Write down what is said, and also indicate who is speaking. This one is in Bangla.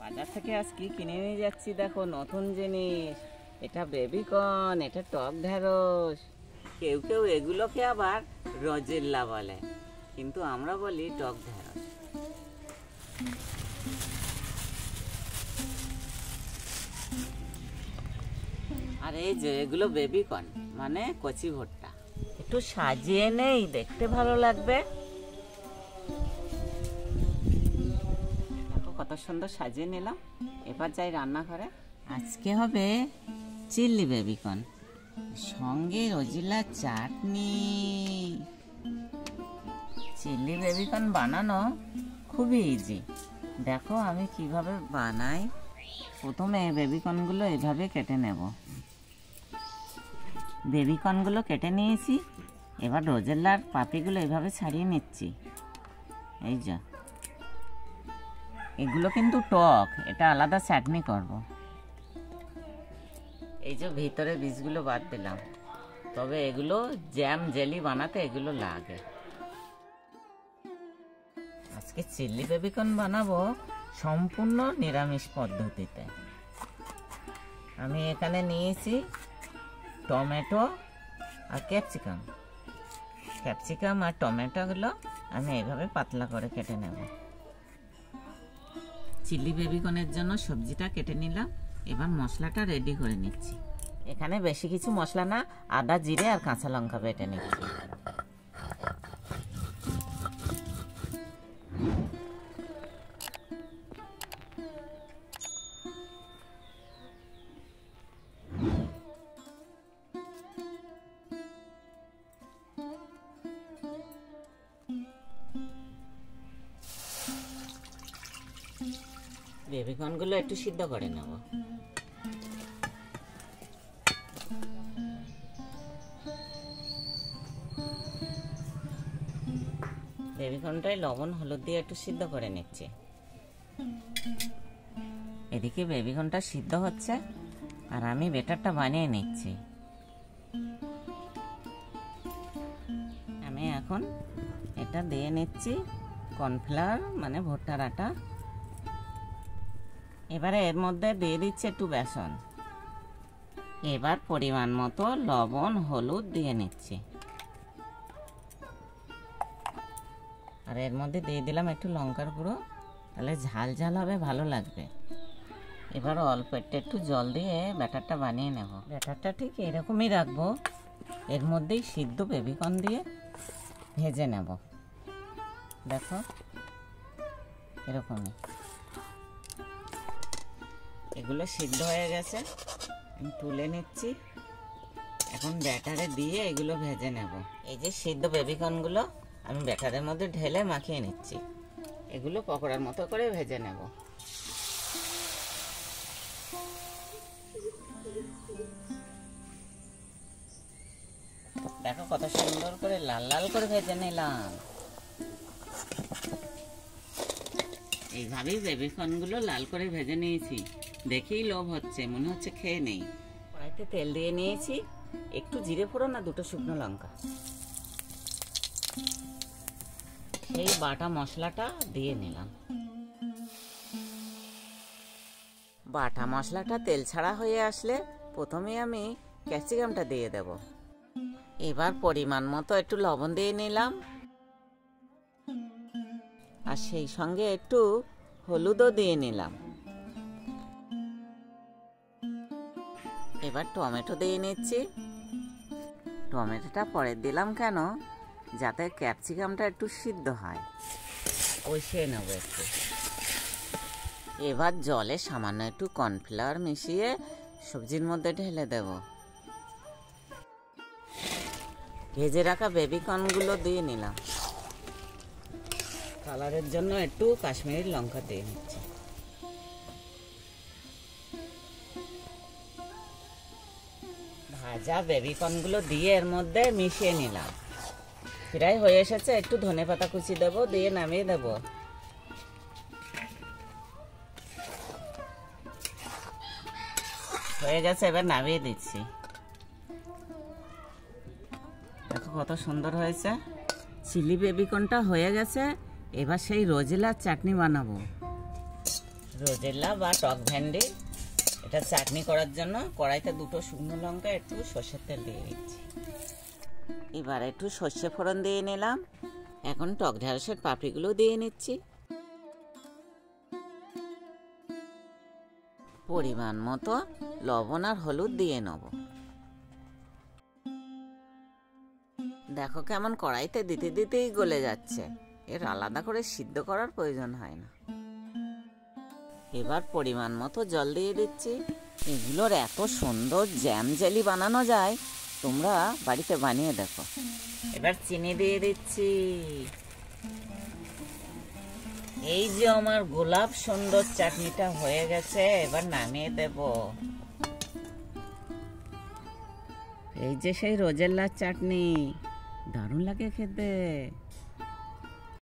Speaker 1: বাজার থেকে আজ কি কিনে নিয়ে যাচ্ছি দেখো, নতুন জিনিস। এটা বেবিকর্ন, এটা টক ঢেঁড়স। কেউ কেউ এগুলোকে আবার রজেল্লা বলে, কিন্তু আমরা বলি টক ঢেঁড়স। আর এই যে এগুলো বেবিকর্ন মানে কচি ভুট্টা। একটু সাজিয়ে নেই, দেখতে ভালো লাগবে। দেখো কত সুন্দর সাজিয়ে নিলাম। এবার যাই রান্নাঘরে। আজকে হবে চিলি বেবিকর্ন, সঙ্গে রোজিলা চাটনি। চিলি বেবিকর্ন বানানো খুবই ইজি। দেখো আমি কিভাবে বানাই। প্রথমে বেবিকর্নগুলো এভাবে কেটে নেব। বেবিকর্নগুলো কেটে নিয়েছি। এবার রোজেল্লার পাপড়িগুলো এভাবে ছাড়িয়ে নিচ্ছি। এই যা, এগুলো কিন্তু টক, এটা আলাদা চাটনি করব। এই যে ভিতরে বীজগুলো বাদ দিলাম, তবে এগুলো জ্যাম জেলি বানাতে এগুলো লাগে। আজকে চিলি বেবিকর্ন বানাবো সম্পূর্ণ নিরামিষ পদ্ধতিতে। আমি এখানে নিয়েছি টমেটো আর ক্যাপসিকাম আর টমেটোগুলো আমি এইভাবে পাতলা করে কেটে নেব। চিলি বেবিকর্নের জন্য সবজিটা কেটে নিলাম। এবার মশলাটা রেডি করে নিচ্ছি। এখানে বেশি কিছু মশলা না, আদা জিরে আর কাঁচা লঙ্কা বেটে নিচ্ছি। বেবিকর্নগুলো একটু সিদ্ধ করে নেব। বেবিকর্নটাই লবণ হলুদ দিয়ে একটু সিদ্ধ করে নিচ্ছি। এদিকে বেবিকর্নটা সিদ্ধ হচ্ছে আর আমি ব্যাটারটা বানিয়ে নিচ্ছি। আমি এখন এটা দিয়ে নিচ্ছি কর্নফ্লাওয়ার মানে ভুট্টার আটা। এবারে এর মধ্যে দিয়ে দিচ্ছি একটু বেসন। এবার পরিমাণ মতো লবণ হলুদ দিয়ে নিচ্ছি। আর এর মধ্যে দিয়ে দিলাম একটু লঙ্কার গুঁড়ো, তাহলে ঝাল ঝাল হবে, ভালো লাগবে। এবার অল্প একটু জল দিয়ে ব্যাটারটা বানিয়ে নেব। ব্যাটারটা ঠিক এরকমই রাখবো। এর মধ্যেই সিদ্ধ বেবিকর্ন দিয়ে ভেজে নেব। দেখো এরকমই। এগুলো সিদ্ধ হয়ে গেছে, আমি তুলে নিচ্ছি। এখন ব্যাটারে দিয়ে এগুলো ভেজে নেব। এই যে সিদ্ধ বেবিকর্নগুলো আমি ব্যাটারের মধ্যে ঢেলে মাখিয়ে নিচ্ছি। এগুলো পকোড়ার মতো করে ভেজে নেব। দেখো কত সুন্দর করে লাল লাল করে ভেজে নিলাম। এইভাবেই বেবিকর্নগুলো লাল করে ভেজে নিয়েছি। দেখেই লোভ হচ্ছে, মনে হচ্ছে খেয়ে নেই। কড়াইতে তেল দিয়ে নিয়েছি, একটু জিরে ফোড়ন আর দুটো শুকনো লঙ্কা। সেই বাটা মশলাটা দিয়ে নিলাম। বাটা মশলাটা তেল ছাড়া হয়ে আসলে প্রথমে আমি ক্যাপসিকামটা দিয়ে দেব। এবার পরিমাণ মতো একটু লবণ দিয়ে নিলাম, আর সেই সঙ্গে একটু হলুদও দিয়ে নিলাম। এবার টমেটো দিয়ে নিচ্ছি। টমেটোটা পরে দিলাম কেন, যাতে ক্যাপসিকামটা একটু সিদ্ধ হয়, কষিয়ে নেব একটু। এবার জলে সামান্য একটু কর্নফ্লাওয়ার মিশিয়ে সবজির মধ্যে ঢেলে দেব। ভেজে রাখা বেবিকর্নগুলো দিয়ে নিলাম। কালারের জন্য একটু কাশ্মীরি লঙ্কা দিয়ে নিচ্ছি। ভাজা বেবিকর্নগুলো দিয়ে এর মধ্যে মিশিয়ে নিলাম। ফ্রাই হয়ে এসেছে, একটু ধনেপাতা কুচি দেব, দিয়ে নামিয়ে দেব। হয়ে গেছে, এবার নামিয়ে দিচ্ছি। দেখো কত সুন্দর হয়েছে। চিলি বেবিকর্নটা হয়ে গেছে। এবার সেই রোজেলার চাটনি বানাবো। রোজেলা বা টক ভেন্ডি এটা চাটনি করার জন্য কড়াইতে দুটো শুকনো লঙ্কা একটু সর্ষের তেল দিয়ে দিচ্ছি। এবার একটু সর্ষে ফোড়ন দিয়ে নিলাম। এখন টক ঢ্যাঁড়সের পাপড়িগুলো দিয়ে নিচ্ছি। পরিমাণ মতো লবণ আর হলুদ দিয়ে নেব। দেখো কেমন কড়াইতে দিতে দিতেই গলে যাচ্ছে, এর আলাদা করে সিদ্ধ করার প্রয়োজন হয় না। এবার পরিমাণ মতো জল দিয়ে দিচ্ছি। এগুলোর এত সুন্দর জ্যাম জেলি বানানো যায়, তোমরা বাড়িতে বানিয়ে দেখো। এবার চিনি দিয়ে দিচ্ছি। এই যে আমার গোলাপ সুন্দর চাটনিটা হয়ে গেছে, এবার নামিয়ে দেব। এই যে সেই রোজেল্লার চাটনি, দারুণ লাগে খেতে।